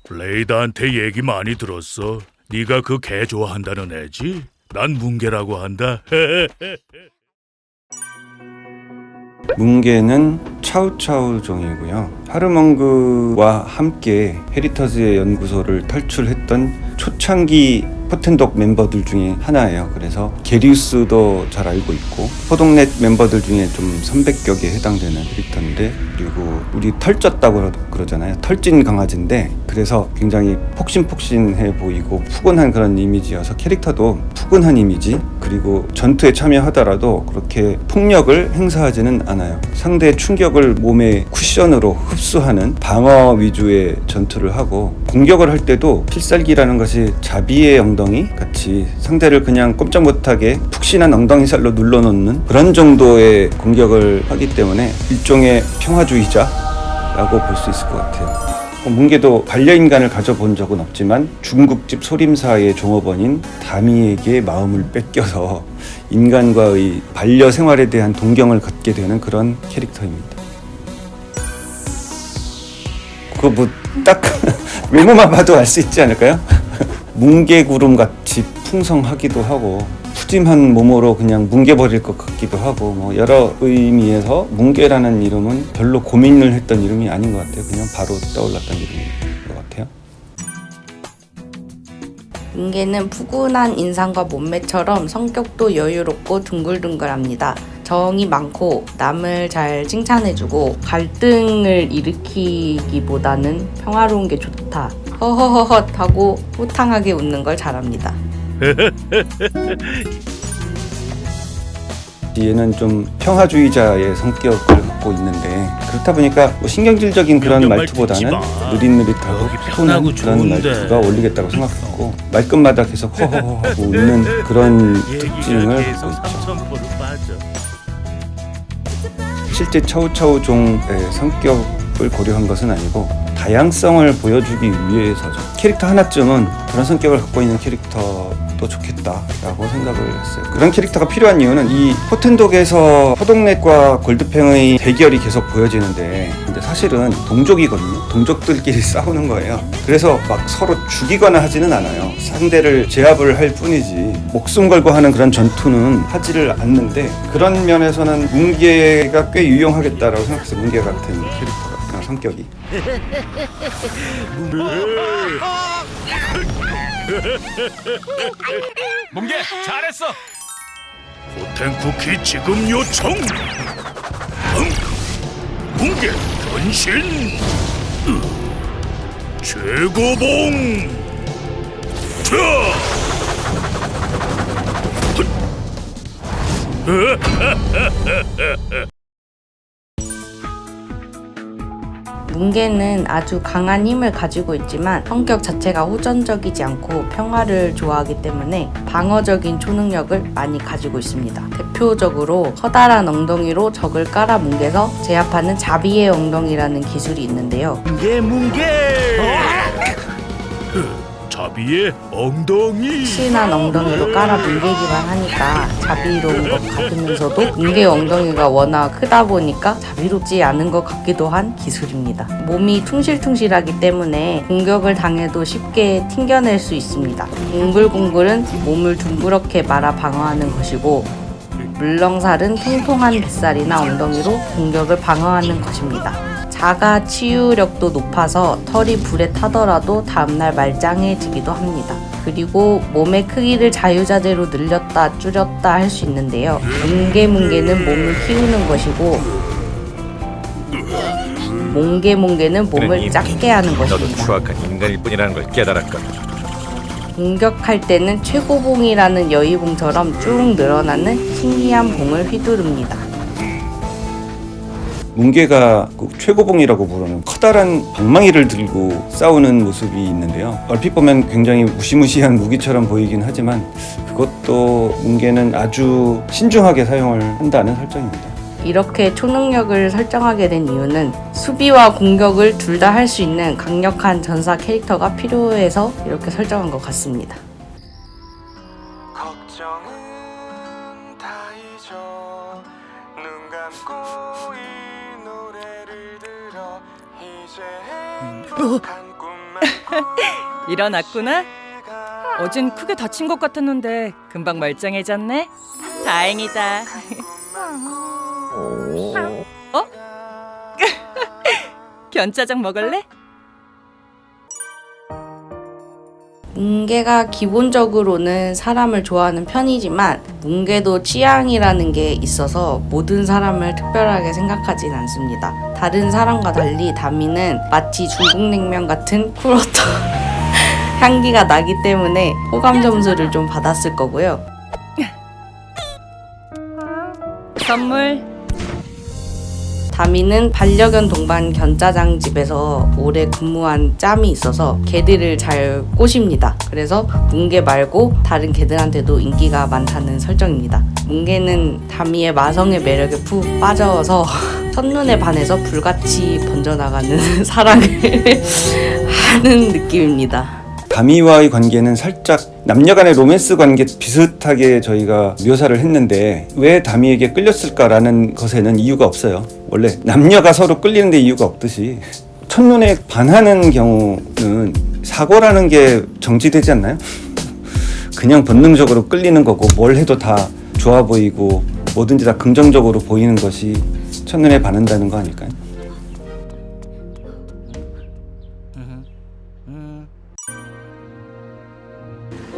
블레이드한테 얘기 많이 들었어. 네가 그 개 좋아한다는 애지? 난 뭉개라고 한다. 뭉개는 차우차우종이고요. 하르멍그와 함께 헤리터즈의 연구소를 탈출했던 초창기 포텐독 멤버들 중에 하나예요. 그래서 게리우스도 잘 알고 있고 포동넷 멤버들 중에 좀 선배격에 해당되는 캐릭터인데, 그리고 우리 털쪘다고 그러잖아요. 털찐 강아지인데, 그래서 굉장히 폭신폭신해 보이고 푸근한 그런 이미지여서 캐릭터도 푸근한 이미지, 그리고 전투에 참여하더라도 그렇게 폭력을 행사하지는 않아요. 상대의 충격을 몸의 쿠션으로 흡수하는 방어 위주의 전투를 하고, 공격을 할 때도 필살기라는 것이 자비의 엉덩이 같이 상대를 그냥 꼼짝 못하게 푹신한 엉덩이 살로 눌러놓는 그런 정도의 공격을 하기 때문에 일종의 평화주의자라고 볼 수 있을 것 같아요. 뭉개도 반려인간을 가져본 적은 없지만 중국집 소림사의 종업원인 다미에게 마음을 뺏겨서 인간과의 반려 생활에 대한 동경을 갖게 되는 그런 캐릭터입니다. 그거 뭐 딱 외모만 봐도 알 수 있지 않을까요? 뭉게구름 같이 풍성하기도 하고 푸짐한 몸으로 그냥 뭉개버릴 것 같기도 하고, 뭐 여러 의미에서 뭉게라는 이름은 별로 고민을 했던 이름이 아닌 것 같아요. 그냥 바로 떠올랐던 이름인 것 같아요. 뭉개는 푸근한 인상과 몸매처럼 성격도 여유롭고 둥글둥글합니다. 정이 많고 남을 잘 칭찬해주고 갈등을 일으키기보다는 평화로운 게 좋다. 허허허헛 하고 호탕하게 웃는 걸 잘합니다. 얘는 좀 평화주의자의 성격을 갖고 있는데, 그렇다 보니까 뭐 신경질적인 그런 말투보다는 느릿느릿하고 푸근한 그런 말투가 어울리겠다고 생각했고, 말끝마다 계속 허허허 하고 웃는 그런 특징을 갖고 있죠. 실제 차우차우종의 성격을 고려한 것은 아니고 다양성을 보여주기 위해서죠. 캐릭터 하나쯤은 그런 성격을 갖고 있는 캐릭터도 좋겠다라고 생각을 했어요. 그런 캐릭터가 필요한 이유는 이 포텐독에서 포동넷과 골드팽의 대결이 계속 보여지는데, 근데 사실은 동족이거든요. 동족들끼리 싸우는 거예요. 그래서 막 서로 죽이거나 하지는 않아요. 상대를 제압을 할 뿐이지 목숨 걸고 하는 그런 전투는 하지를 않는데, 그런 면에서는 뭉개가 꽤 유용하겠다라고 생각했어요. 뭉개 같은 캐릭터가, 그냥 성격이. 뭉개 잘했어. 포텐쿠키 지금 요청. 뭉개 변신. 최고봉. 뭉개는 아주 강한 힘을 가지고 있지만 성격 자체가 호전적이지 않고 평화를 좋아하기 때문에 방어적인 초능력을 많이 가지고 있습니다. 대표적으로 커다란 엉덩이로 적을 깔아뭉개서 제압하는 자비의 엉덩이라는 기술이 있는데요. 뭉개. 자비의 엉덩이. 푹신한 엉덩이로 깔아뭉개기만 하니까 자비로운 것 같으면서도 뭉개 엉덩이가 워낙 크다 보니까 자비롭지 않은 것 같기도 한 기술입니다. 몸이 퉁실퉁실하기 때문에 공격을 당해도 쉽게 튕겨낼 수 있습니다. 공글공글은 몸을 둥그렇게 말아 방어하는 것이고, 물렁살은 통통한 뱃살이나 엉덩이로 공격을 방어하는 것입니다. 자가 치유력도 높아서 털이 불에 타더라도 다음날 말짱해지기도 합니다. 그리고 몸의 크기를 자유자재로 늘렸다 줄였다 할 수 있는데요. 뭉개는 몸을 키우는 것이고, 뭉개는 몸을 작게 하는 너도 것입니다. 추악한 인간일 뿐이라는 걸 깨달았건. 공격할 때는 최고봉이라는 여의봉처럼 쭉 늘어나는 신기한 봉을 휘두릅니다. 뭉개가 그 최고봉이라고 부르는 커다란 방망이를 들고 싸우는 모습이 있는데요. 얼핏 보면 굉장히 무시무시한 무기처럼 보이긴 하지만 그것도 뭉개는 아주 신중하게 사용을 한다는 설정입니다. 이렇게 초능력을 설정하게 된 이유는 수비와 공격을 둘 다 할 수 있는 강력한 전사 캐릭터가 필요해서 이렇게 설정한 것 같습니다. 걱정은 다 잊어 눈 감고 이 노래를 들어 이제 행복한 꿈만 일어났구나? 어젠 크게 다친 것 같았는데 금방 멀쩡해졌네? 다행이다. 어? 견짜장 먹을래? 뭉개가 기본적으로는 사람을 좋아하는 편이지만 뭉개도 취향이라는 게 있어서 모든 사람을 특별하게 생각하진 않습니다. 다른 사람과 달리 다미는 마치 중국 냉면 같은 쿨어터 향기가 나기 때문에 호감 점수를 좀 받았을 거고요. 선물. 다미는 반려견 동반 견짜장 집에서 오래 근무한 짬이 있어서 개들을 잘 꼬십니다. 그래서 뭉개 말고 다른 개들한테도 인기가 많다는 설정입니다. 뭉개는 다미의 마성의 매력에 푹 빠져서 첫눈에 반해서 불같이 번져나가는 사랑을 하는 느낌입니다. 다미와의 관계는 살짝 남녀간의 로맨스 관계 비슷하게 저희가 묘사를 했는데 왜 다미에게 끌렸을까라는 것에는 이유가 없어요. 원래 남녀가 서로 끌리는데 이유가 없듯이 첫눈에 반하는 경우는 사고라는 게 정지되지 않나요? 그냥 본능적으로 끌리는 거고 뭘 해도 다 좋아 보이고 뭐든지 다 긍정적으로 보이는 것이 첫눈에 반한다는 거 아닐까요?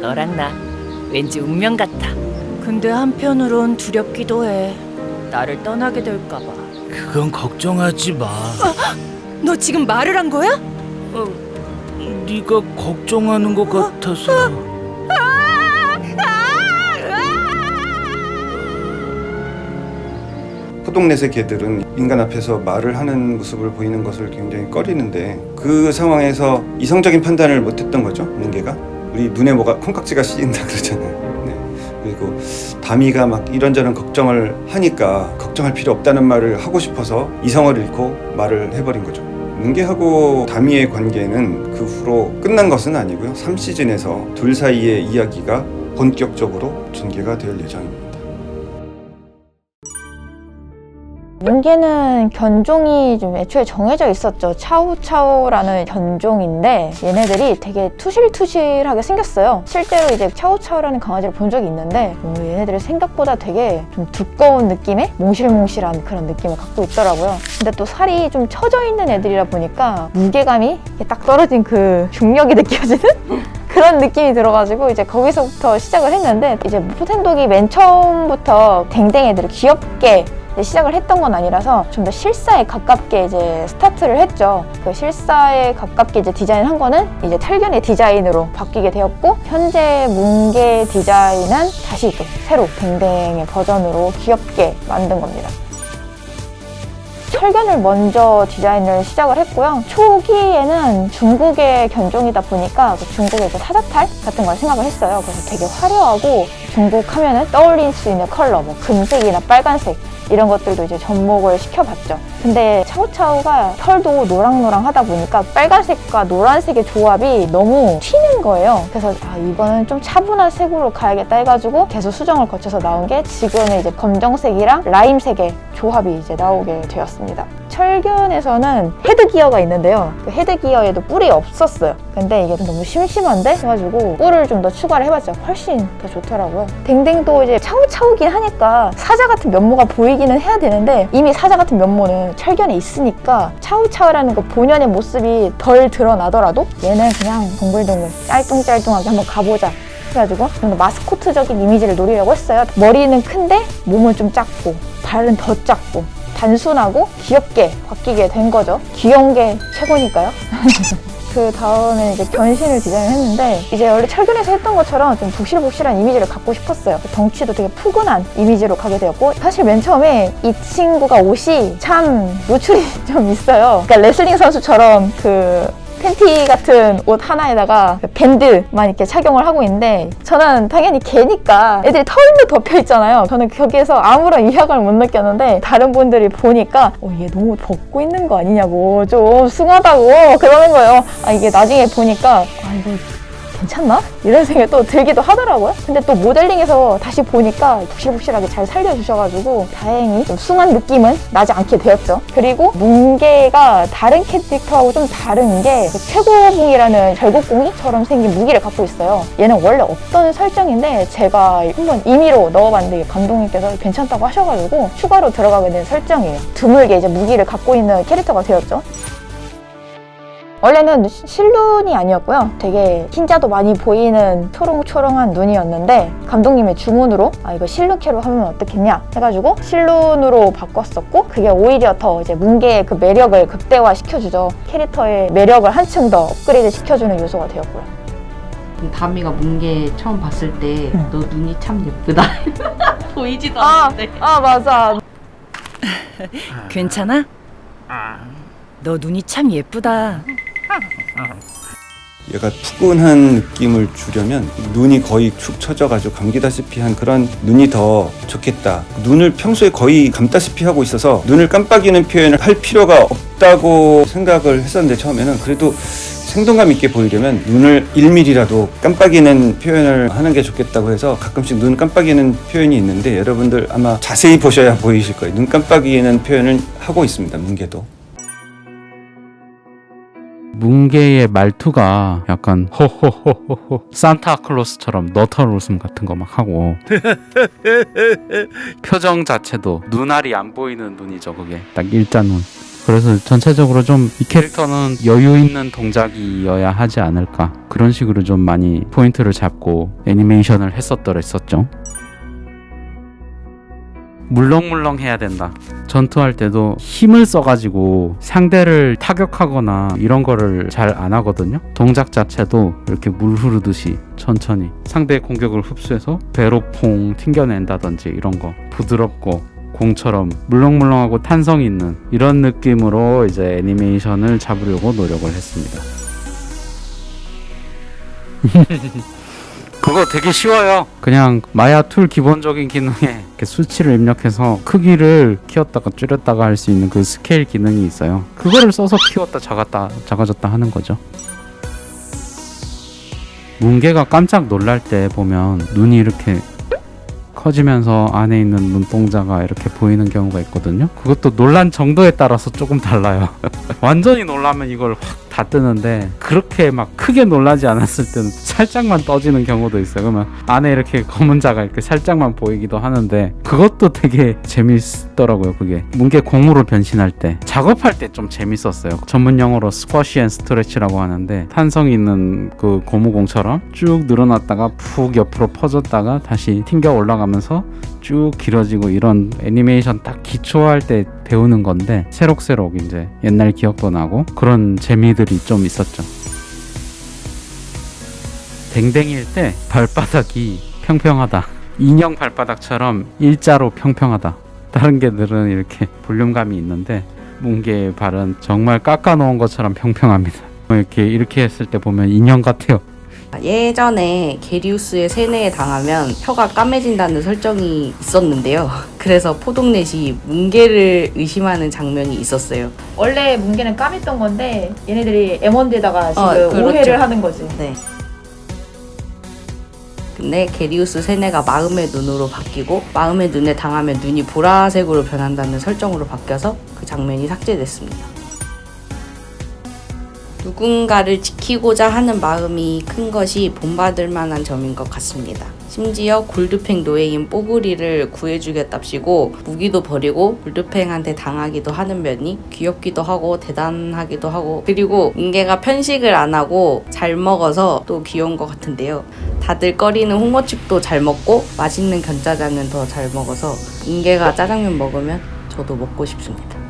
너랑 나 왠지 운명 같아. 근데 한편으론 두렵기도 해. 나를 떠나게 될까봐. 그건 걱정하지 마. 너 지금 말을 한 거야? 네가 걱정하는 것 같아서. 포동넷의 개들은 인간 앞에서 말을 하는 모습을 보이는 것을 굉장히 꺼리는데 그 상황에서 이성적인 판단을 못했던 거죠. 뭉개가 우리 눈에 뭐가 콩깍지가 씌인다 그러잖아요. 네. 그리고 다미가 막 이런저런 걱정을 하니까 걱정할 필요 없다는 말을 하고 싶어서 이성을 잃고 말을 해버린 거죠. 뭉개하고 다미의 관계는 그 후로 끝난 것은 아니고요. 3시즌에서 둘 사이의 이야기가 본격적으로 전개가 될 예정입니다. 뭉개는 견종이 좀 애초에 정해져 있었죠. 차우차우라는 견종인데 얘네들이 되게 투실투실하게 생겼어요. 실제로 이제 차우차우라는 강아지를 본 적이 있는데 얘네들이 생각보다 되게 좀 두꺼운 느낌의 몽실몽실한 그런 느낌을 갖고 있더라고요. 근데 또 살이 좀 처져 있는 애들이라 보니까 무게감이 딱 떨어진 그 중력이 느껴지는 그런 느낌이 들어가지고 이제 거기서부터 시작을 했는데 이제 포텐독이 맨 처음부터 댕댕 애들을 귀엽게 시작을 했던 건 아니라서 좀 더 실사에 가깝게 이제 스타트를 했죠. 그 실사에 가깝게 이제 디자인한 거는 이제 털견의 디자인으로 바뀌게 되었고 현재 뭉개 디자인은 다시 또 새로 댕댕의 버전으로 귀엽게 만든 겁니다. 털견을 먼저 디자인을 시작을 했고요. 초기에는 중국의 견종이다 보니까 중국에서 사자탈 같은 걸 생각을 했어요. 그래서 되게 화려하고 중국 하면은 떠올릴 수 있는 컬러, 뭐 금색이나 빨간색 이런 것들도 이제 접목을 시켜봤죠. 근데 차우차우가 털도 노랑노랑하다 보니까 빨간색과 노란색의 조합이 너무 튀는 거예요. 그래서 이거는 좀 차분한 색으로 가야겠다 해가지고 계속 수정을 거쳐서 나온 게 지금의 이제 검정색이랑 라임색의 조합이 이제 나오게 되었습니다. 철견에서는 헤드기어가 있는데요. 그 헤드기어에도 뿔이 없었어요. 근데 이게 너무 심심한데? 해가지고 뿔을 좀 더 추가를 해봤죠. 훨씬 더 좋더라고요. 댕댕도 이제 차우차우긴 하니까 사자 같은 면모가 보이기는 해야 되는데 이미 사자 같은 면모는 철견에 있으니까 차우차우라는 그 본연의 모습이 덜 드러나더라도 얘는 그냥 동글동글 짤뚱짤뚱하게 한번 가보자 해가지고 좀 더 마스코트적인 이미지를 노리려고 했어요. 머리는 큰데 몸은 좀 작고 발은 더 작고 단순하고 귀엽게 바뀌게 된 거죠. 귀여운 게 최고니까요. 그 다음에 이제 변신을 디자인했는데 이제 원래 철견에서 했던 것처럼 좀 복실복실한 이미지를 갖고 싶었어요. 덩치도 되게 푸근한 이미지로 가게 되었고 사실 맨 처음에 이 친구가 옷이 참 노출이 좀 있어요. 그러니까 레슬링 선수처럼 그 팬티 같은 옷 하나에다가 밴드만 이렇게 착용을 하고 있는데 저는 당연히 개니까 애들이 털도 덮여 있잖아요. 저는 거기에서 아무런 위화감을 못 느꼈는데 다른 분들이 보니까 얘 너무 벗고 있는 거 아니냐고 좀 숭하다고 그러는 거예요. 이게 나중에 보니까 이거 괜찮나? 이런 생각이 또 들기도 하더라고요. 근데 또 모델링에서 다시 보니까 복실복실하게 잘 살려주셔가지고 다행히 좀 숭한 느낌은 나지 않게 되었죠. 그리고 뭉게가 다른 캐릭터하고 좀 다른 게 최고봉이라는 결국공이처럼 생긴 무기를 갖고 있어요. 얘는 원래 없던 설정인데 제가 한번 임의로 넣어봤는데 감독님께서 괜찮다고 하셔가지고 추가로 들어가게 된 설정이에요. 드물게 이제 무기를 갖고 있는 캐릭터가 되었죠. 원래는 실눈이 아니었고요. 되게 흰자도 많이 보이는 초롱초롱한 눈이었는데 감독님의 주문으로 이거 실눈캐로 하면 어떻겠냐 해가지고 실눈으로 바꿨었고 그게 오히려 더 이제 뭉게의 그 매력을 극대화시켜주죠. 캐릭터의 매력을 한층 더 업그레이드 시켜주는 요소가 되었고요. 다미가 뭉게 처음 봤을 때 너 눈이 참 예쁘다 보이지도 아 않는데 맞아. 괜찮아? 너 눈이 참 예쁘다. 얘가 푸근한 느낌을 주려면 눈이 거의 축 처져가지고 감기다시피 한 그런 눈이 더 좋겠다. 눈을 평소에 거의 감다시피 하고 있어서 눈을 깜빡이는 표현을 할 필요가 없다고 생각을 했었는데 처음에는 그래도 생동감 있게 보이려면 눈을 1mm라도 깜빡이는 표현을 하는 게 좋겠다고 해서 가끔씩 눈 깜빡이는 표현이 있는데 여러분들 아마 자세히 보셔야 보이실 거예요. 눈 깜빡이는 표현을 하고 있습니다. 뭉게도. 뭉게의 말투가 약간 호호호호호 산타클로스처럼 너털 웃음 같은 거 막 하고 표정 자체도 눈알이 안 보이는 눈이죠. 그게 딱 일자눈. 그래서 전체적으로 좀 이 캐릭터는 여유 있는 동작이어야 하지 않을까 그런 식으로 좀 많이 포인트를 잡고 애니메이션을 했었죠. 물렁물렁 해야 된다. 전투할 때도 힘을 써가지고 상대를 타격하거나 이런 거를 잘 안 하거든요. 동작 자체도 이렇게 물 흐르듯이 천천히 상대의 공격을 흡수해서 배로 퐁 튕겨낸다든지 이런 거 부드럽고 공처럼 물렁물렁하고 탄성 있는 이런 느낌으로 이제 애니메이션을 잡으려고 노력을 했습니다. 그거 되게 쉬워요. 그냥 마야 툴 기본적인 기능에 이렇게 수치를 입력해서 크기를 키웠다가 줄였다가 할 수 있는 그 스케일 기능이 있어요. 그거를 써서 키웠다 작아졌다 하는 거죠. 뭉게가 깜짝 놀랄 때 보면 눈이 이렇게 커지면서 안에 있는 눈동자가 이렇게 보이는 경우가 있거든요. 그것도 놀란 정도에 따라서 조금 달라요. 완전히 놀라면 이걸 확 다 뜨는데 그렇게 막 크게 놀라지 않았을 때는 살짝만 떠지는 경우도 있어요. 그러면 안에 이렇게 검은 자가 이렇게 살짝만 보이기도 하는데 그것도 되게 재밌더라고요. 그게 뭉게 공으로 변신할 때 작업할 때 좀 재밌었어요. 전문 용어로 스쿼시 앤 스트레치라고 하는데 탄성 있는 그 고무공처럼 쭉 늘어났다가 푹 옆으로 퍼졌다가 다시 튕겨 올라가면서 쭉 길어지고 이런 애니메이션 딱 기초할 때 배우는 건데 새록새록 이제 옛날 기억도 나고 그런 재미들이 좀 있었죠. 댕댕이일 때 발바닥이 평평하다. 인형 발바닥처럼 일자로 평평하다. 다른 개들은 이렇게 볼륨감이 있는데 뭉게의 발은 정말 깎아놓은 것처럼 평평합니다. 이렇게 했을 때 보면 인형 같아요. 예전에 게리우스의 세뇌에 당하면 혀가 까매진다는 설정이 있었는데요. 그래서 포동넷이 뭉게를 의심하는 장면이 있었어요. 원래 뭉게는 까맸던 건데 얘네들이 M1데다가 지금 그렇죠. 오해를 하는 거지. 네. 근데 게리우스 세뇌가 마음의 눈으로 바뀌고 마음의 눈에 당하면 눈이 보라색으로 변한다는 설정으로 바뀌어서 그 장면이 삭제됐습니다. 누군가를 지키고자 하는 마음이 큰 것이 본받을 만한 점인 것 같습니다. 심지어 골드팽 노예인 뽀글이를 구해주겠답시고 무기도 버리고 골드팽한테 당하기도 하는 면이 귀엽기도 하고 대단하기도 하고 그리고 뭉게가 편식을 안 하고 잘 먹어서 또 귀여운 것 같은데요. 다들 꺼리는 홍어칩도 잘 먹고 맛있는 견짜장은 더 잘 먹어서 뭉게가 짜장면 먹으면 저도 먹고 싶습니다.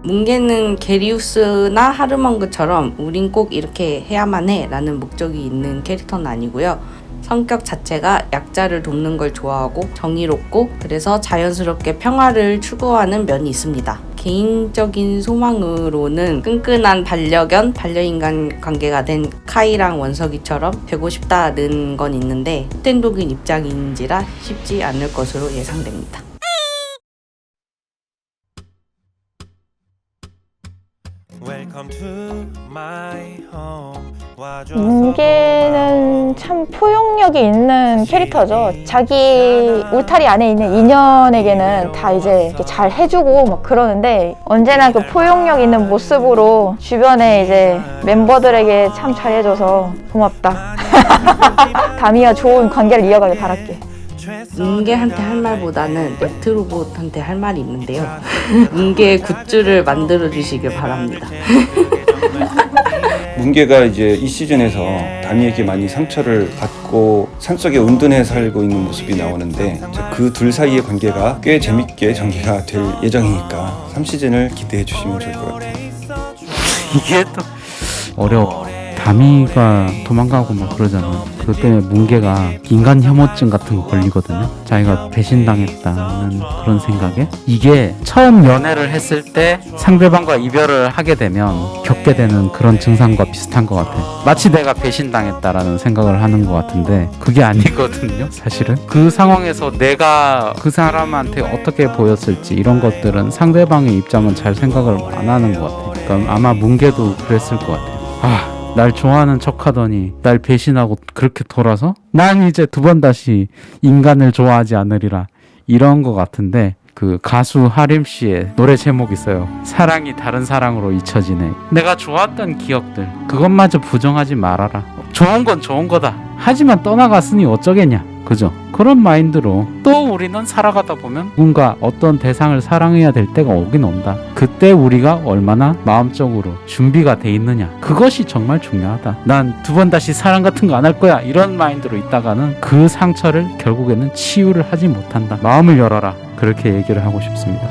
뭉게는 게리우스나 하르멍그처럼 우린 꼭 이렇게 해야만 해 라는 목적이 있는 캐릭터는 아니고요. 성격 자체가 약자를 돕는 걸 좋아하고 정의롭고 그래서 자연스럽게 평화를 추구하는 면이 있습니다. 개인적인 소망으로는 끈끈한 반려견, 반려인간 관계가 된 카이랑 원석이처럼 되고 싶다는 건 있는데 포텐독인 입장인지라 쉽지 않을 것으로 예상됩니다. Welcome to my home. 뭉게는 참 포용력이 있는 캐릭터죠. 자기 울타리 안에 있는 인연에게는 다 이제 잘 해주고 막 그러는데 언제나 그 포용력 있는 모습으로 주변에 이제 멤버들에게 참 잘해줘서 고맙다. 다미와 좋은 관계를 이어가길 바랄게. 뭉게한테 할 말보다는 레트로봇한테 할 말이 있는데요. 뭉게 굿즈를 만들어 주시길 바랍니다. 뭉게가 이제 이 시즌에서 다미에게 많이 상처를 받고 산속에 온둔해 살고 있는 모습이 나오는데 그 둘 사이의 관계가 꽤 재밌게 전개가 될 예정이니까 3시즌을 기대해 주시면 좋을 것 같아요. 이게 또 어려워. 다미가 도망가고 막 그러잖아. 그것 때문에 뭉게가 인간 혐오증 같은 거 걸리거든요. 자기가 배신당했다는 그런 생각에 이게 처음 연애를 했을 때 상대방과 이별을 하게 되면 겪게 되는 그런 증상과 비슷한 것 같아. 마치 내가 배신당했다라는 생각을 하는 것 같은데 그게 아니거든요. 사실은 그 상황에서 내가 그 사람한테 어떻게 보였을지 이런 것들은 상대방의 입장은 잘 생각을 안 하는 것 같아. 그러니까 아마 뭉게도 그랬을 것 같아. 날 좋아하는 척하더니 날 배신하고 그렇게 돌아서 난 이제 두 번 다시 인간을 좋아하지 않으리라 이런 것 같은데 그 가수 하림 씨의 노래 제목 있어요. 사랑이 다른 사랑으로 잊혀지네. 내가 좋았던 기억들 그것마저 부정하지 말아라. 좋은 건 좋은 거다. 하지만 떠나갔으니 어쩌겠냐. 그죠? 그런 마인드로 또 우리는 살아가다 보면 누군가 어떤 대상을 사랑해야 될 때가 오긴 온다. 그때 우리가 얼마나 마음적으로 준비가 돼 있느냐. 그것이 정말 중요하다. 난 두 번 다시 사랑 같은 거 안 할 거야. 이런 마인드로 있다가는 그 상처를 결국에는 치유를 하지 못한다. 마음을 열어라. 그렇게 얘기를 하고 싶습니다.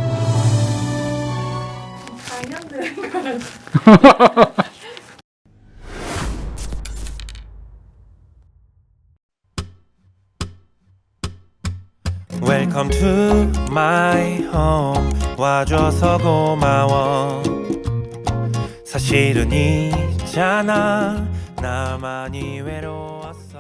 Welcome to my home. 와줘서 고마워. 사실은 있잖아 나만이 외로웠어.